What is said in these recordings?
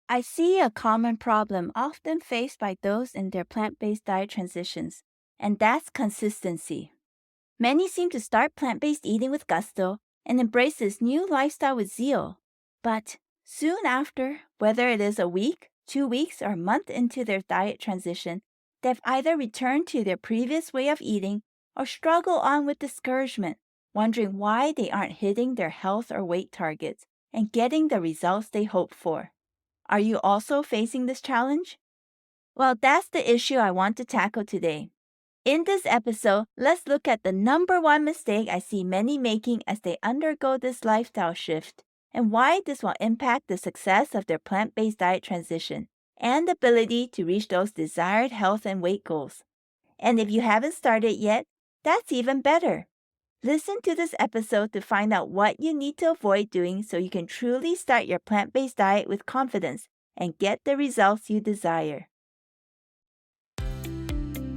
I see a common problem often faced by those in their plant-based diet transitions, and that's consistency. Many seem to start plant-based eating with gusto and embrace this new lifestyle with zeal. But soon after, whether it is a week, 2 weeks, or a month into their diet transition, they've either returned to their previous way of eating or struggle on with discouragement, wondering why they aren't hitting their health or weight targets and getting the results they hope for. Are you also facing this challenge? Well, that's the issue I want to tackle today. In this episode, let's look at the number one mistake I see many making as they undergo this lifestyle shift and why this will impact the success of their plant-based diet transition and ability to reach those desired health and weight goals. And if you haven't started yet, that's even better. Listen to this episode to find out what you need to avoid doing so you can truly start your plant-based diet with confidence and get the results you desire.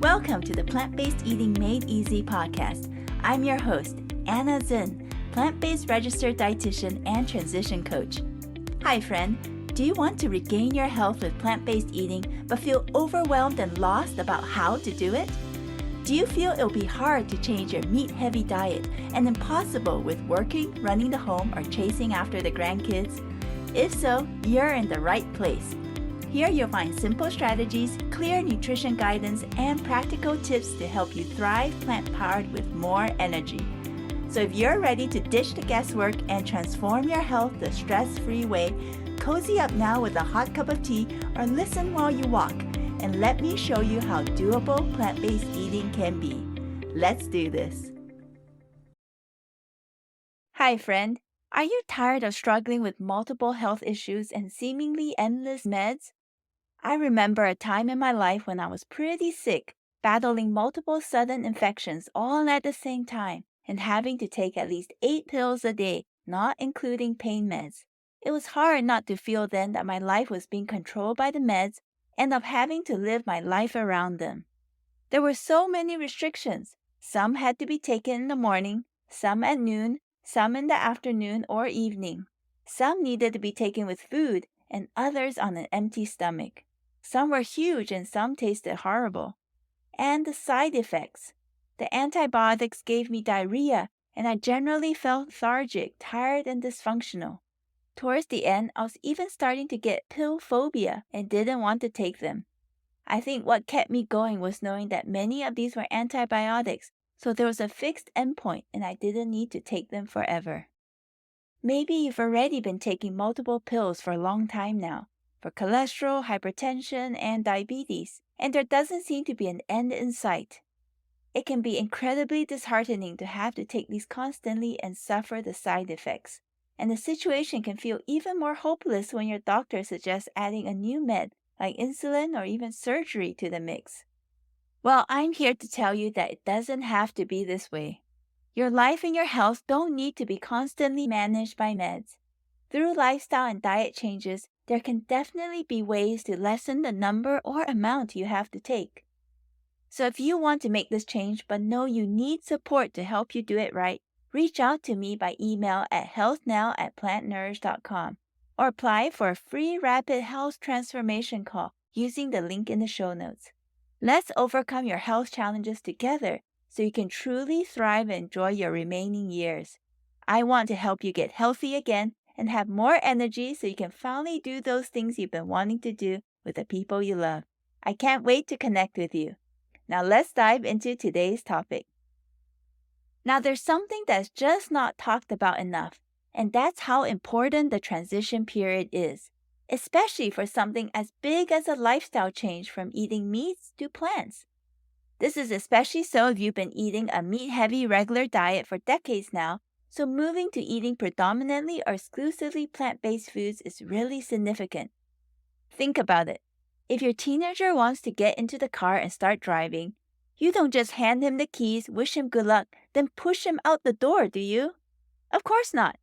Welcome to the Plant-Based Eating Made Easy podcast. I'm your host, Anna Zinn, plant-based registered dietitian and transition coach. Hi friend, do you want to regain your health with plant-based eating but feel overwhelmed and lost about how to do it? Do you feel it'll be hard to change your meat-heavy diet and impossible with working, running the home, or chasing after the grandkids? If so, you're in the right place. Here you'll find simple strategies, clear nutrition guidance, and practical tips to help you thrive plant-powered with more energy. So if you're ready to ditch the guesswork and transform your health the stress-free way, cozy up now with a hot cup of tea or listen while you walk, and let me show you how doable plant-based eating can be. Let's do this. Hi friend, are you tired of struggling with multiple health issues and seemingly endless meds? I remember a time in my life when I was pretty sick, battling multiple sudden infections all at the same time and having to take at least 8 pills a day, not including pain meds. It was hard not to feel then that my life was being controlled by the meds and of having to live my life around them. There were so many restrictions. Some had to be taken in the morning, some at noon, some in the afternoon or evening. Some needed to be taken with food and others on an empty stomach. Some were huge and some tasted horrible. And the side effects. The antibiotics gave me diarrhea and I generally felt lethargic, tired, and dysfunctional. Towards the end, I was even starting to get pill phobia and didn't want to take them. I think what kept me going was knowing that many of these were antibiotics, so there was a fixed endpoint and I didn't need to take them forever. Maybe you've already been taking multiple pills for a long time now, for cholesterol, hypertension, and diabetes, and there doesn't seem to be an end in sight. It can be incredibly disheartening to have to take these constantly and suffer the side effects. And the situation can feel even more hopeless when your doctor suggests adding a new med like insulin or even surgery to the mix. Well, I'm here to tell you that it doesn't have to be this way. Your life and your health don't need to be constantly managed by meds. Through lifestyle and diet changes, there can definitely be ways to lessen the number or amount you have to take. So if you want to make this change but know you need support to help you do it right, reach out to me by email at healthnow@plantnourish.com or apply for a free rapid health transformation call using the link in the show notes. Let's overcome your health challenges together so you can truly thrive and enjoy your remaining years. I want to help you get healthy again and have more energy so you can finally do those things you've been wanting to do with the people you love. I can't wait to connect with you. Now let's dive into today's topic. Now there's something that's just not talked about enough, and that's how important the transition period is, especially for something as big as a lifestyle change from eating meats to plants. This is especially so if you've been eating a meat-heavy regular diet for decades now, so moving to eating predominantly or exclusively plant-based foods is really significant. Think about it. If your teenager wants to get into the car and start driving, you don't just hand him the keys, wish him good luck, then push him out the door, do you? Of course not.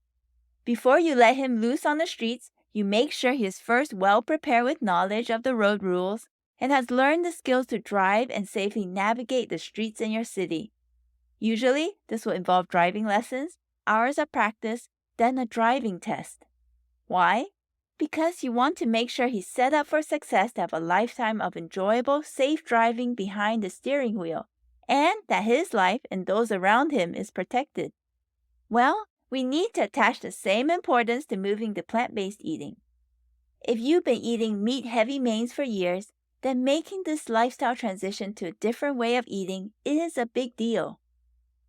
Before you let him loose on the streets, you make sure he is first well prepared with knowledge of the road rules and has learned the skills to drive and safely navigate the streets in your city. Usually, this will involve driving lessons, hours of practice, then a driving test. Why? Because you want to make sure he's set up for success to have a lifetime of enjoyable, safe driving behind the steering wheel, and that his life and those around him is protected. Well, we need to attach the same importance to moving to plant-based eating. If you've been eating meat-heavy mains for years, then making this lifestyle transition to a different way of eating is a big deal.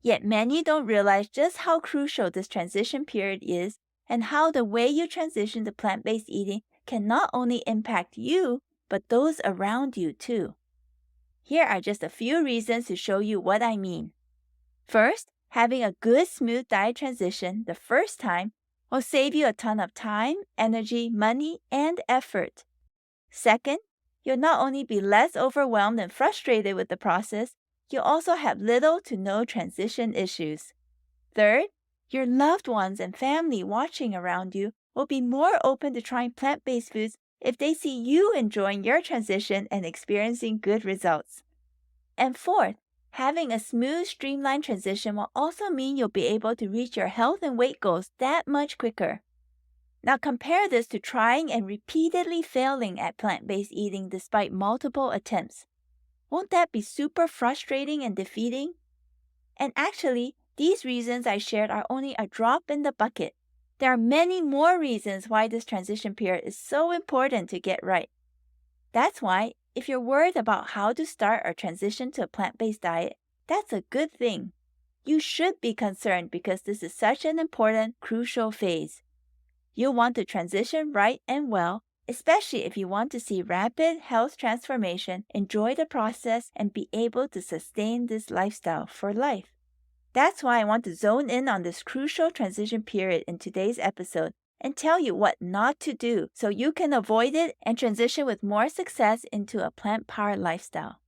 Yet many don't realize just how crucial this transition period is and how the way you transition to plant-based eating can not only impact you, but those around you too. Here are just a few reasons to show you what I mean. First, having a good smooth diet transition the first time will save you a ton of time, energy, money, and effort. Second, you'll not only be less overwhelmed and frustrated with the process, you'll also have little to no transition issues. Third, your loved ones and family watching around you will be more open to trying plant-based foods if they see you enjoying your transition and experiencing good results. And fourth, having a smooth, streamlined transition will also mean you'll be able to reach your health and weight goals that much quicker. Now compare this to trying and repeatedly failing at plant-based eating despite multiple attempts. Won't that be super frustrating and defeating? And actually, these reasons I shared are only a drop in the bucket. There are many more reasons why this transition period is so important to get right. That's why, if you're worried about how to start or transition to a plant-based diet, that's a good thing. You should be concerned because this is such an important, crucial phase. You'll want to transition right and well, especially if you want to see rapid health transformation, enjoy the process, and be able to sustain this lifestyle for life. That's why I want to zone in on this crucial transition period in today's episode and tell you what not to do so you can avoid it and transition with more success into a plant-powered lifestyle.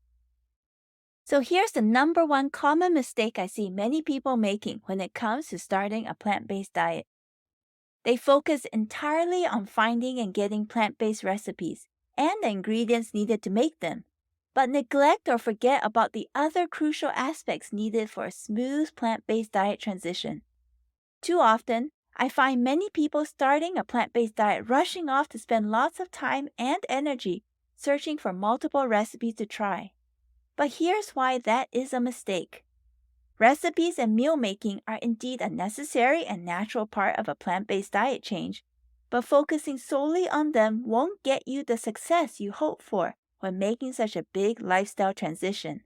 So here's the number one common mistake I see many people making when it comes to starting a plant-based diet. They focus entirely on finding and getting plant-based recipes and the ingredients needed to make them, but neglect or forget about the other crucial aspects needed for a smooth plant-based diet transition. Too often, I find many people starting a plant-based diet rushing off to spend lots of time and energy searching for multiple recipes to try. But here's why that is a mistake. Recipes and meal making are indeed a necessary and natural part of a plant-based diet change, but focusing solely on them won't get you the success you hope for when making such a big lifestyle transition.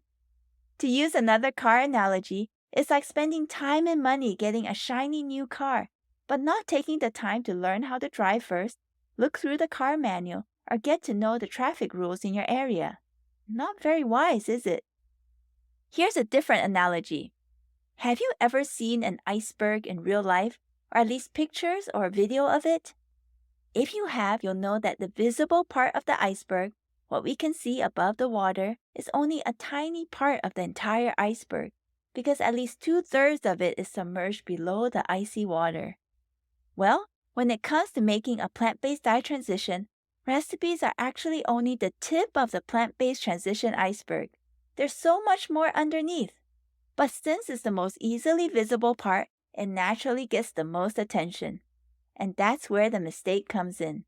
To use another car analogy, it's like spending time and money getting a shiny new car, but not taking the time to learn how to drive first, look through the car manual, or get to know the traffic rules in your area. Not very wise, is it? Here's a different analogy. Have you ever seen an iceberg in real life, or at least pictures or a video of it? If you have, you'll know that the visible part of the iceberg, what we can see above the water, is only a tiny part of the entire iceberg, because at least 2/3 of it is submerged below the icy water. Well, when it comes to making a plant-based diet transition, recipes are actually only the tip of the plant-based transition iceberg. There's so much more underneath. But since it's the most easily visible part, it naturally gets the most attention. And that's where the mistake comes in.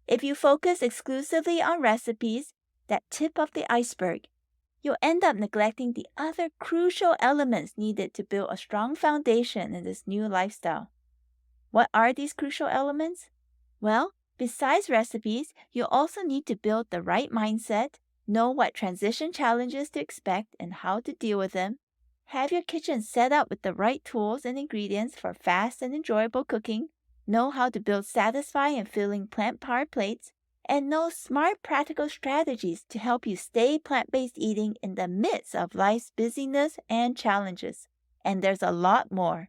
If you focus exclusively on recipes, that tip of the iceberg, you'll end up neglecting the other crucial elements needed to build a strong foundation in this new lifestyle. What are these crucial elements? Well, besides recipes, you'll also need to build the right mindset, know what transition challenges to expect and how to deal with them, have your kitchen set up with the right tools and ingredients for fast and enjoyable cooking, know how to build satisfying and filling plant-powered plates, and know smart practical strategies to help you stay plant-based eating in the midst of life's busyness and challenges. And there's a lot more.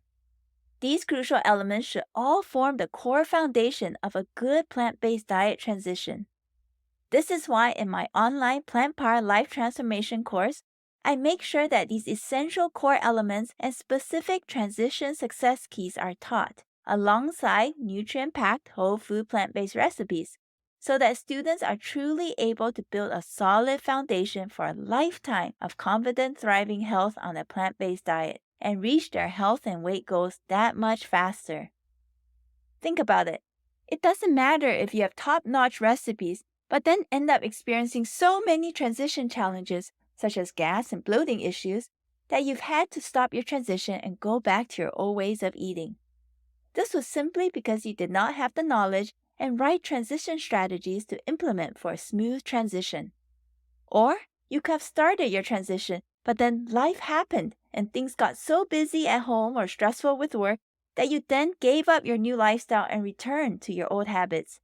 These crucial elements should all form the core foundation of a good plant-based diet transition. This is why in my online Plant-Powered Life Transformation course, I make sure that these essential core elements and specific transition success keys are taught, alongside nutrient-packed whole food plant-based recipes, so that students are truly able to build a solid foundation for a lifetime of confident, thriving health on a plant-based diet and reach their health and weight goals that much faster. Think about it. It doesn't matter if you have top-notch recipes, but then end up experiencing so many transition challenges, such as gas and bloating issues, that you've had to stop your transition and go back to your old ways of eating. This was simply because you did not have the knowledge and right transition strategies to implement for a smooth transition. Or you could have started your transition, but then life happened and things got so busy at home or stressful with work that you then gave up your new lifestyle and returned to your old habits.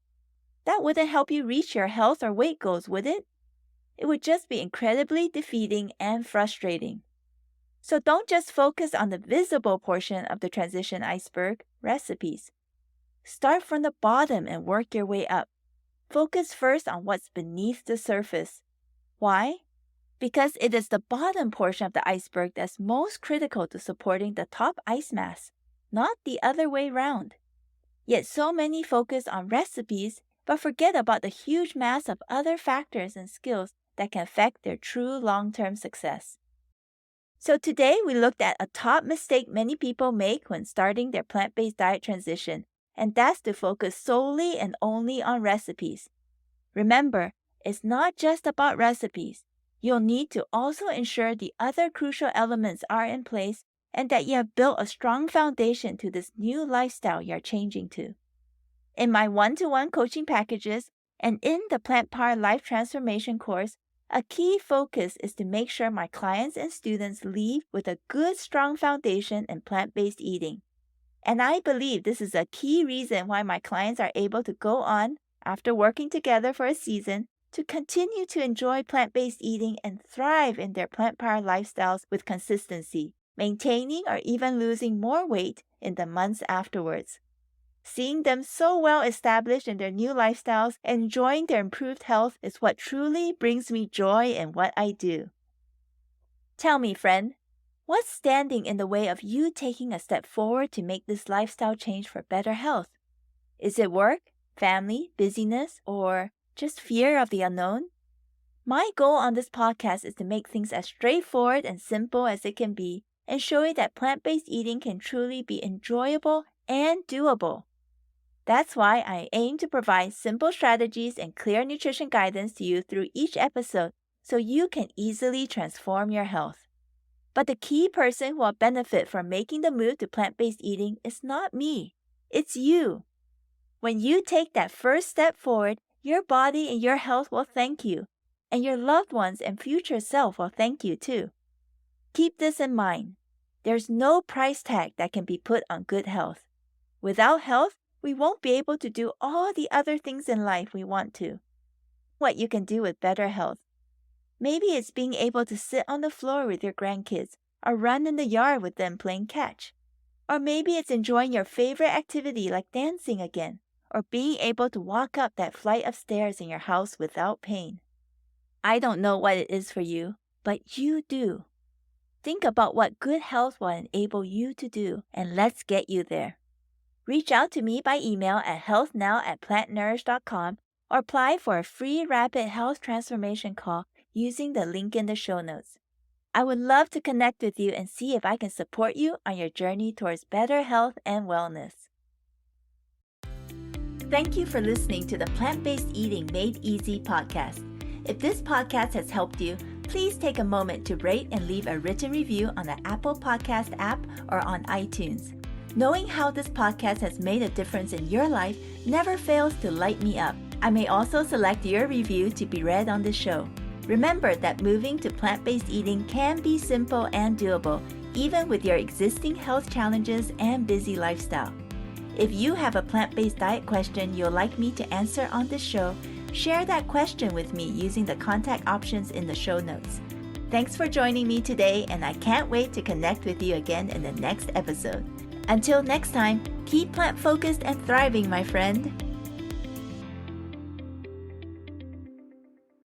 That wouldn't help you reach your health or weight goals, would it? It would just be incredibly defeating and frustrating. So don't just focus on the visible portion of the transition iceberg, recipes. Start from the bottom and work your way up. Focus first on what's beneath the surface. Why? Because it is the bottom portion of the iceberg that's most critical to supporting the top ice mass, not the other way round. Yet so many focus on recipes but forget about the huge mass of other factors and skills that can affect their true long-term success. So today we looked at a top mistake many people make when starting their plant-based diet transition, and that's to focus solely and only on recipes. Remember, it's not just about recipes. You'll need to also ensure the other crucial elements are in place and that you have built a strong foundation to this new lifestyle you're changing to. In my one-to-one coaching packages and in the Plant Power Life Transformation course, a key focus is to make sure my clients and students leave with a good, strong foundation in plant-based eating. And I believe this is a key reason why my clients are able to go on, after working together for a season, to continue to enjoy plant-based eating and thrive in their plant-powered lifestyles with consistency, maintaining or even losing more weight in the months afterwards. Seeing them so well established in their new lifestyles and enjoying their improved health is what truly brings me joy in what I do. Tell me, friend, what's standing in the way of you taking a step forward to make this lifestyle change for better health? Is it work, family, busyness, or just fear of the unknown? My goal on this podcast is to make things as straightforward and simple as it can be and show you that plant-based eating can truly be enjoyable and doable. That's why I aim to provide simple strategies and clear nutrition guidance to you through each episode so you can easily transform your health. But the key person who will benefit from making the move to plant-based eating is not me. It's you. When you take that first step forward, your body and your health will thank you, and your loved ones and future self will thank you too. Keep this in mind. There's no price tag that can be put on good health. Without health, we won't be able to do all the other things in life we want to. What you can do with better health. Maybe it's being able to sit on the floor with your grandkids or run in the yard with them playing catch. Or maybe it's enjoying your favorite activity like dancing again, or being able to walk up that flight of stairs in your house without pain. I don't know what it is for you, but you do. Think about what good health will enable you to do, and let's get you there. Reach out to me by email at healthnow@plantnourish.com or apply for a free rapid health transformation call using the link in the show notes. I would love to connect with you and see if I can support you on your journey towards better health and wellness. Thank you for listening to the Plant-Based Eating Made Easy podcast. If this podcast has helped you, please take a moment to rate and leave a written review on the Apple Podcast app or on iTunes. Knowing how this podcast has made a difference in your life never fails to light me up. I may also select your review to be read on the show. Remember that moving to plant-based eating can be simple and doable, even with your existing health challenges and busy lifestyle. If you have a plant-based diet question you'd like me to answer on this show, share that question with me using the contact options in the show notes. Thanks for joining me today, and I can't wait to connect with you again in the next episode. Until next time, keep plant-focused and thriving, my friend.